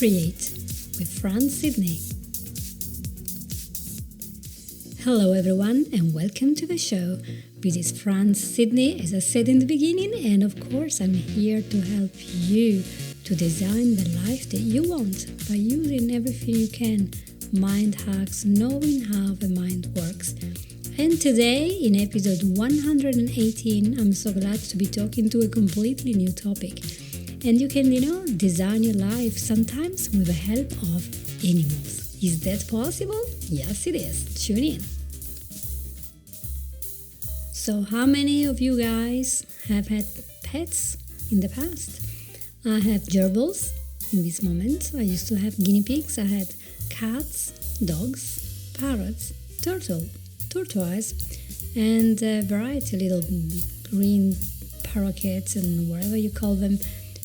Create with Sydney. Hello everyone and welcome to the show. This is Sydney, as I said in the beginning, and of course I'm here to help you to design the life that you want by using everything you can, mind hacks, knowing how the mind works. And today, in episode 118, I'm so glad to be talking to a completely new topic. And you can, design your life sometimes with the help of animals. Is that possible? Yes, it is. Tune in. So, how many of you guys have had pets in the past? I have gerbils in this moment. I used to have guinea pigs. I had cats, dogs, parrots, tortoise, and a variety of little green parakeets and whatever you call them,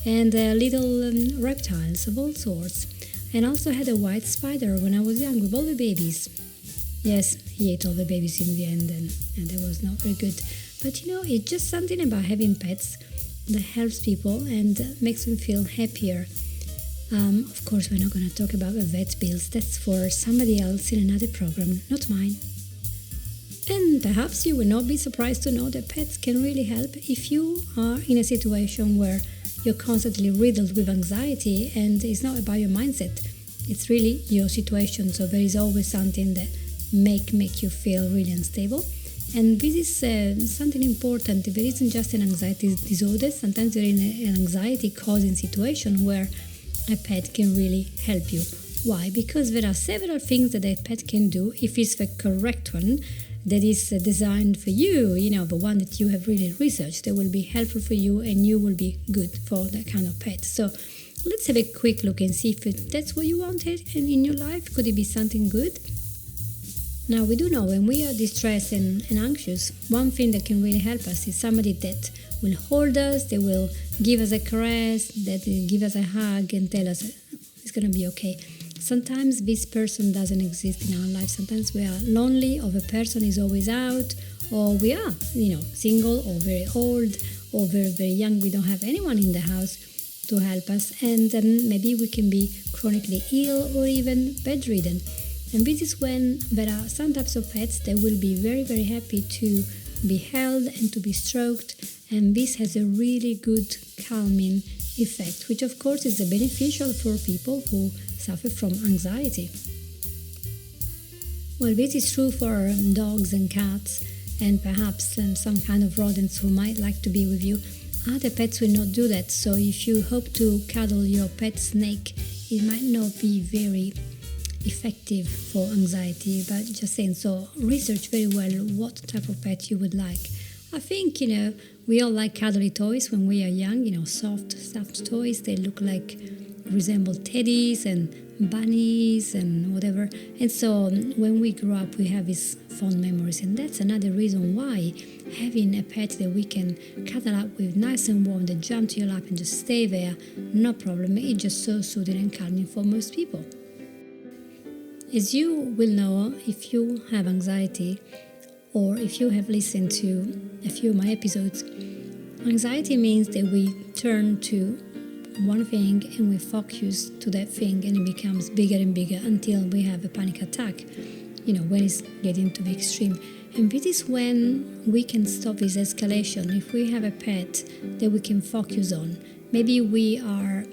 and little reptiles of all sorts. And also had a white spider when I was young with all the babies. Yes, he ate all the babies in the end, and it was not very good. But it's just something about having pets that helps people and makes them feel happier. Of course, we're not going to talk about the vet bills. That's for somebody else in another program, not mine. And perhaps you will not be surprised to know that pets can really help if you are in a situation where you're constantly riddled with anxiety, and it's not about your mindset. It's really your situation. So there is always something that make you feel really unstable. And this is something important. There isn't just an anxiety disorder. Sometimes you're in an anxiety-causing situation where a pet can really help you. Why? Because there are several things that a pet can do if it's the correct one that is designed for you, the one that you have really researched that will be helpful for you and you will be good for that kind of pet. So let's have a quick look and see if that's what you wanted and in your life. Could it be something good? Now, we do know when we are distressed and anxious, one thing that can really help us is somebody that will hold us, they will give us a caress, that will give us a hug and tell us it's going to be okay. Sometimes this person doesn't exist in our life. Sometimes we are lonely, or the person is always out, or we are, single or very old or very, very young. We don't have anyone in the house to help us, and then maybe we can be chronically ill or even bedridden. And this is when there are some types of pets that will be very, very happy to be held and to be stroked, and this has a really good calming effect, which of course is beneficial for people who suffer from anxiety. Well, this is true for dogs and cats, and perhaps some kind of rodents who might like to be with you. Other pets will not do that, so if you hope to cuddle your pet snake, it might not be very effective for anxiety, but just saying. So research very well what type of pet you would like. I think, we all like cuddly toys when we are young, soft toys. They resemble teddies and bunnies and whatever. And so when we grow up, we have these fond memories. And that's another reason why having a pet that we can cuddle up with, nice and warm, that jump to your lap and just stay there, no problem. It's just so soothing and calming for most people. As you will know, if you have anxiety, or if you have listened to a few of my episodes, anxiety means that we turn to one thing and we focus to that thing, and it becomes bigger and bigger until we have a panic attack, when it's getting to the extreme. And this is when we can stop this escalation. If we have a pet that we can focus on, maybe we are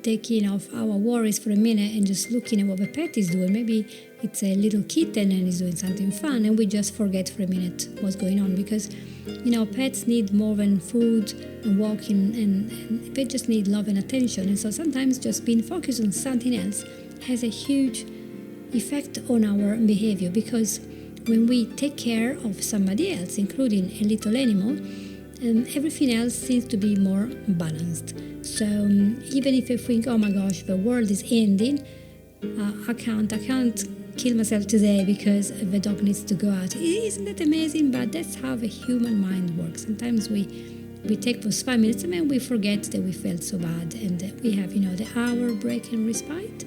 taking off our worries for a minute and just looking at what the pet is doing. Maybe it's a little kitten and is doing something fun, and we just forget for a minute what's going on, because pets need more than food and walking, and they just need love and attention. And so sometimes just being focused on something else has a huge effect on our behavior, because when we take care of somebody else, including a little animal, everything else seems to be more balanced. So even if you think, oh my gosh, the world is ending, I can't kill myself today because the dog needs to go out. Isn't that amazing? But that's how the human mind works. Sometimes we take those 5 minutes and then we forget that we felt so bad, and that we have, the hour break and respite.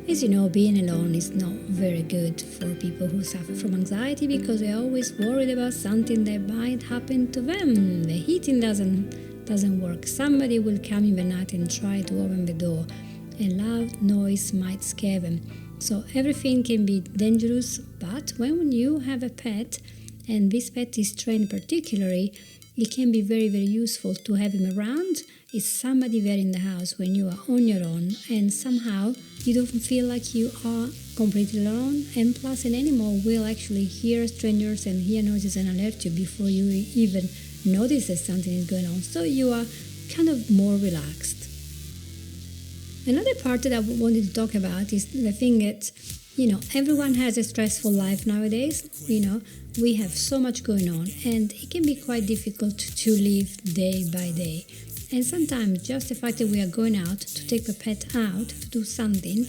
As you know, being alone is not very good for people who suffer from anxiety, because they're always worried about something that might happen to them. The heating doesn't work. Somebody will come in the night and try to open the door. A loud noise might scare them. So everything can be dangerous, but when you have a pet, and this pet is trained particularly, it can be very, very useful to have him around. It's somebody there in the house when you are on your own, and somehow you don't feel like you are completely alone. And plus, an animal will actually hear strangers and hear noises and alert you before you even notice that something is going on. So you are kind of more relaxed. Another part that I wanted to talk about is the thing that, everyone has a stressful life nowadays. We have so much going on, and it can be quite difficult to live day by day. And sometimes just the fact that we are going out to take the pet out to do something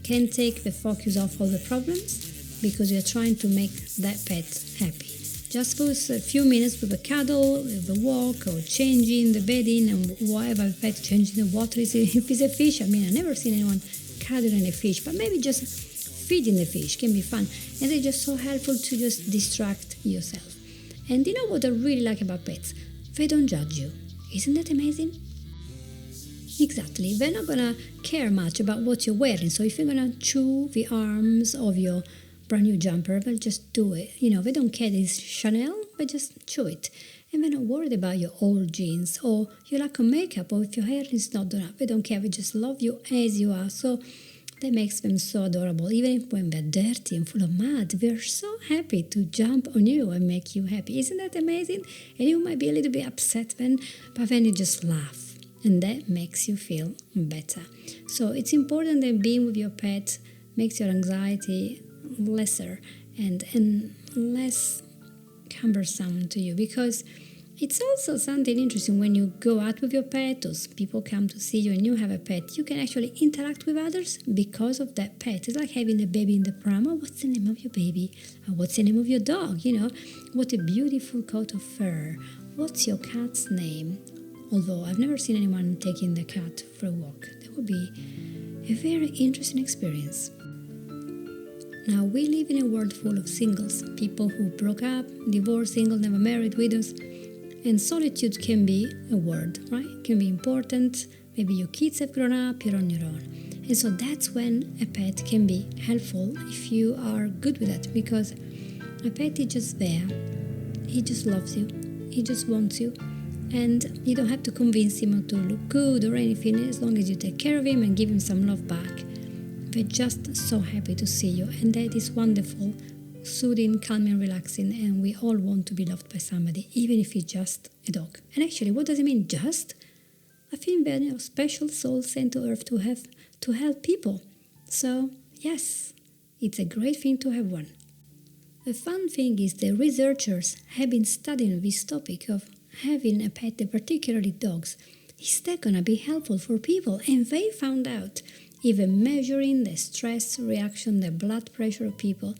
can take the focus off all the problems, because you're trying to make that pet happy. Just for a few minutes with a cuddle, with a walk, or changing the bedding, and whatever the pet, changing the water. If it's a fish, I've never seen anyone cuddling a fish, but maybe just feeding the fish can be fun. And they're just so helpful to just distract yourself. And you know what I really like about pets? They don't judge you. Isn't that amazing? Exactly. They're not gonna care much about what you're wearing. So if you're gonna chew the arms of your brand new jumper, they'll just do it. They don't care that it's Chanel, but just chew it. And they're not worried about your old jeans or your lack of makeup, or if your hair is not done up. They don't care. They just love you as you are. So that makes them so adorable. Even when they're dirty and full of mud, they're so happy to jump on you and make you happy. Isn't that amazing? And you might be a little bit upset then, but then you just laugh. And that makes you feel better. So it's important that being with your pet makes your anxiety lesser and less cumbersome to you, because it's also something interesting when you go out with your pet, or people come to see you and you have a pet. You can actually interact with others because of that pet. It's like having a baby in the pram. Oh, what's the name of your baby? Or what's the name of your dog? What a beautiful coat of fur. What's your cat's name? Although I've never seen anyone taking the cat for a walk. That would be a very interesting experience. Now, we live in a world full of singles, people who broke up, divorced, single, never married, widows. And solitude can be a word, right? It can be important. Maybe your kids have grown up, you're on your own. And so that's when a pet can be helpful if you are good with that, because a pet is just there. He just loves you. He just wants you. And you don't have to convince him to look good or anything, as long as you take care of him and give him some love back. They're just so happy to see you, and that is wonderful, soothing, calming, relaxing, and we all want to be loved by somebody, even if it's just a dog. And actually, what does it mean, just? I think they're a special soul sent to earth to help people. So, yes, it's a great thing to have one. The fun thing is that researchers have been studying this topic of having a pet, particularly dogs. Is that going to be helpful for people? And they found out, even measuring the stress reaction, the blood pressure of people,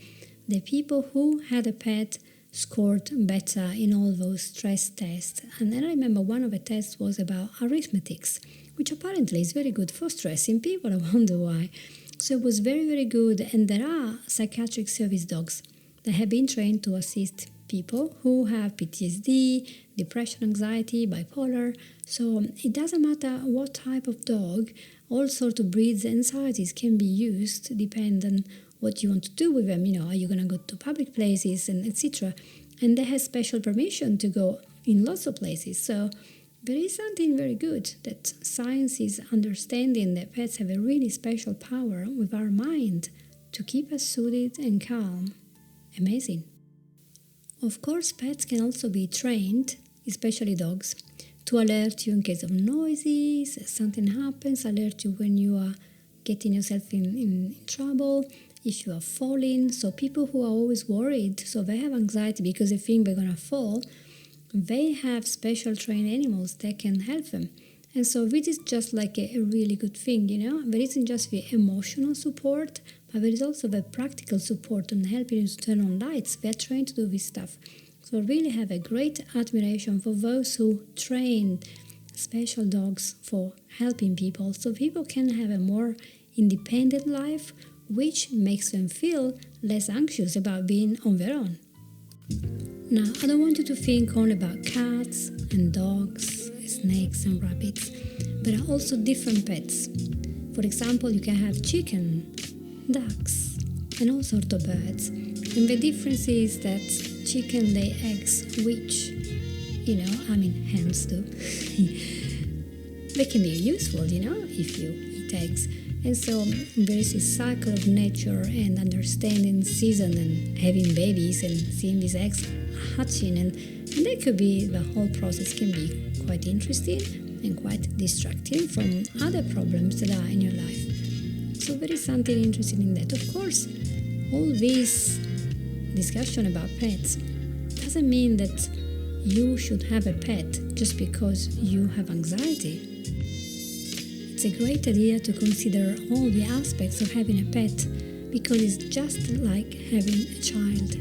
the people who had a pet scored better in all those stress tests. And I remember one of the tests was about arithmetics, which apparently is very good for stressing people. I wonder why. So it was very, very good. And there are psychiatric service dogs that have been trained to assist people who have PTSD, depression, anxiety, bipolar. So it doesn't matter what type of dog, all sorts of breeds and sizes can be used, depending on what you want to do with them. Are you going to go to public places and etc. And they have special permission to go in lots of places. So there is something very good that science is understanding that pets have a really special power with our mind to keep us soothed and calm. Amazing. Of course, pets can also be trained, especially dogs, to alert you in case of noises, something happens, alert you when you are getting yourself in trouble, if you are falling. So people who are always worried, so they have anxiety because they think they're going to fall, they have special trained animals that can help them. And so this is just like a really good thing, There isn't just the emotional support, but there is also the practical support on helping you to turn on lights. They're trained to do this stuff. So I really have a great admiration for those who train special dogs for helping people, so people can have a more independent life, which makes them feel less anxious about being on their own. Now, I don't want you to think only about cats and dogs, snakes and rabbits. There are also different pets. For example, you can have chicken, ducks, and all sorts of birds. And the difference is that chicken lay eggs, which, hens do. They can be useful, if you eat eggs. And so there is this cycle of nature and understanding season and having babies and seeing these eggs hatching. And that could be, the whole process can be quite interesting and quite distracting from other problems that are in your life. So there is something interesting in that. Of course, all this discussion about pets doesn't mean that you should have a pet just because you have anxiety. It's a great idea to consider all the aspects of having a pet because it's just like having a child.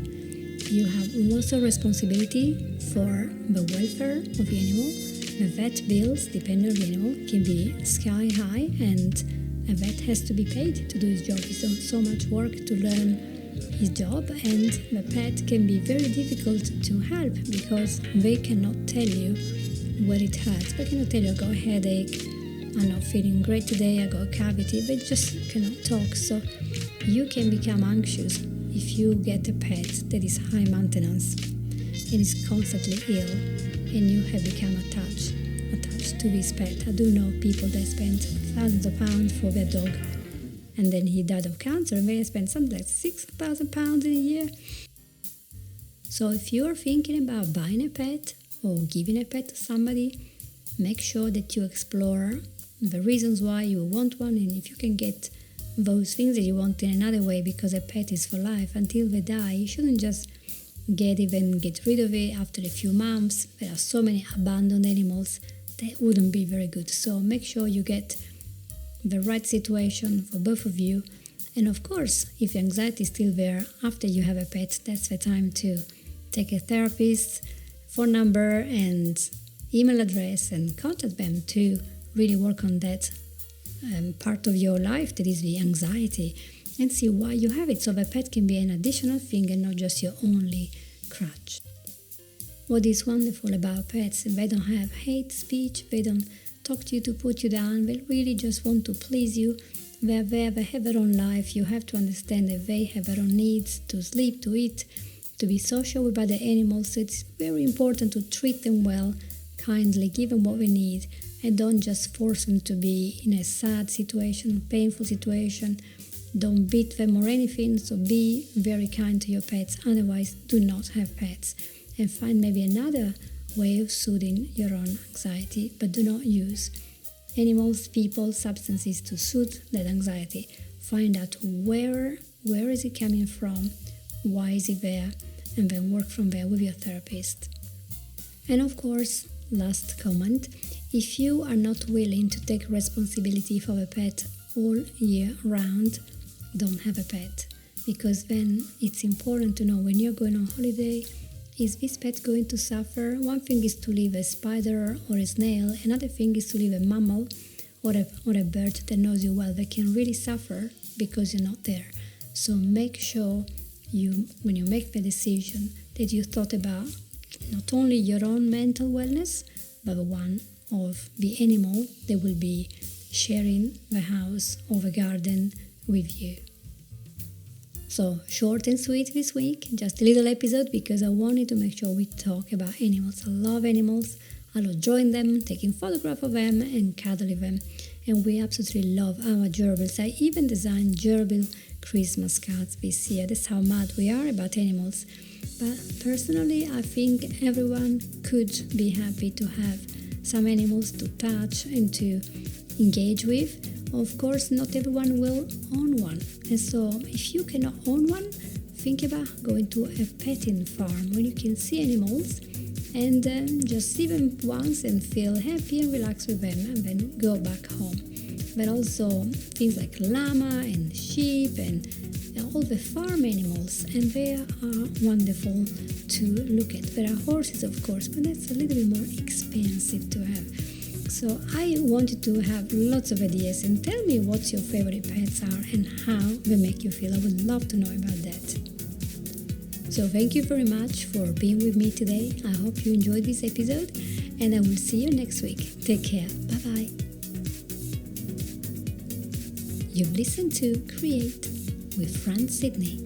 You have lots of responsibility for the welfare of the animal. The vet bills, depending on the animal, can be sky high, and a vet has to be paid to do his job. He's done so much work to learn his job, and the pet can be very difficult to help because they cannot tell you where it hurts. They cannot tell you, I got a headache, I'm not feeling great today, I got a cavity. They just cannot talk. So you can become anxious if you get a pet that is high maintenance and is constantly ill, and you have become attached to this pet. I do know people that spend thousands of pounds for their dog, and then he died of cancer, and they spend something like £6,000 in a year. So if you're thinking about buying a pet or giving a pet to somebody, make sure that you explore the reasons why you want one, and if you can get those things that you want in another way, because a pet is for life until they die. You shouldn't just get rid of it after a few months. There are so many abandoned animals that wouldn't be very good. So make sure you get the right situation for both of you. And of course, if the anxiety is still there after you have a pet, that's the time to take a therapist, phone number and email address, and contact them to really work on that part of your life that is the anxiety, and see why you have it, so the pet can be an additional thing and not just your only crutch. What is wonderful about pets, they don't have hate speech, they don't talk to you to put you down, they really just want to please you. They're there, they have their own life. You have to understand that they have their own needs to sleep, to eat, to be social with other animals. So it's very important to treat them well, kindly, give them what they need, and don't just force them to be in a sad situation, painful situation. Don't beat them or anything, so be very kind to your pets. Otherwise, do not have pets, and find maybe another way of soothing your own anxiety, but do not use animals, people, substances to soothe that anxiety. Find out where is it coming from, why is it there, and then work from there with your therapist. And of course, last comment, if you are not willing to take responsibility for a pet all year round, don't have a pet, because then it's important to know when you're going on holiday, is this pet going to suffer? One thing is to leave a spider or a snail, another thing is to leave a mammal or a bird that knows you well. They can really suffer because you're not there. So make sure when you make the decision that you thought about not only your own mental wellness, but the one of the animal that will be sharing the house or the garden with you. So short and sweet this week, just a little episode because I wanted to make sure we talk about animals. I love animals. I love drawing them, taking photographs of them and cuddling them. And we absolutely love our gerbils. I even designed gerbil Christmas cards this year. That's how mad we are about animals. But personally, I think everyone could be happy to have some animals to touch and to engage with. Of course, not everyone will own one. And so if you cannot own one, think about going to a petting farm where you can see animals and just see them once and feel happy and relax with them and then go back home. But also things like llama and sheep and all the farm animals, and they are wonderful to look at. There are horses, of course, but that's a little bit more expensive to have. So I wanted to have lots of ideas, and tell me what your favorite pets are and how they make you feel. I would love to know about that. So thank you very much for being with me today. I hope you enjoyed this episode, and I will see you next week. Take care. Bye-bye. You've listened to Create with Fran Sydney.